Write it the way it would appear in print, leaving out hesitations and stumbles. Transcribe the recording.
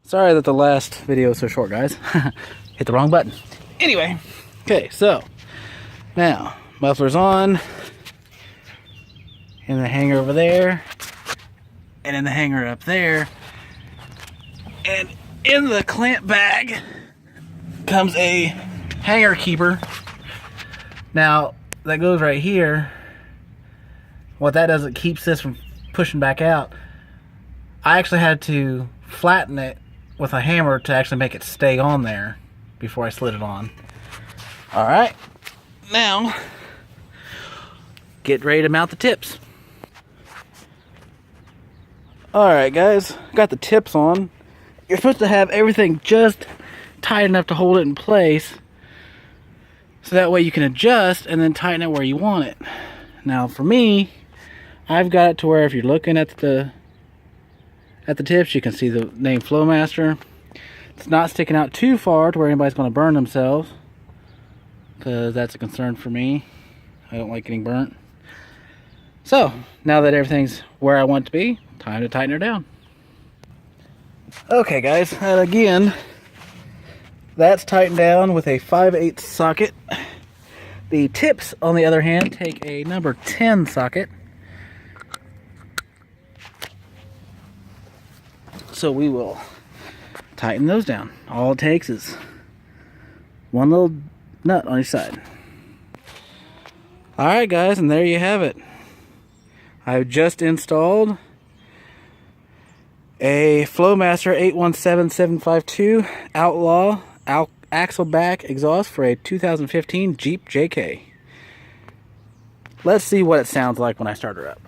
Sorry that the last video was so short, guys. Hit the wrong button. Anyway, okay, so now muffler's on, in the hanger over there, and in the hanger up there, and in the clamp bag comes a hanger keeper. Now that goes right here. What that does, it keeps this from pushing back out. I actually had to flatten it with a hammer to actually make it stay on there before I slid it on. Alright, now get ready to mount the tips. Alright guys, got the tips on. You're supposed to have everything just tight enough to hold it in place, so that way you can adjust and then tighten it where you want it. Now for me, I've got it to where if you're looking at the tips, you can see the name Flowmaster. It's not sticking out too far to where anybody's going to burn themselves, because that's a concern for me. I don't like getting burnt. So now that everything's where I want it to be, time to tighten her down. Okay guys, and again, that's tightened down with a 5/8 socket. The tips, on the other hand, take a number 10 socket. So we will tighten those down. All it takes is one little nut on each side. Alright guys, and there you have it. I've just installed a Flowmaster 817752 Outlaw axle back exhaust for a 2015 Jeep JK. Let's see what it sounds like when I start her up.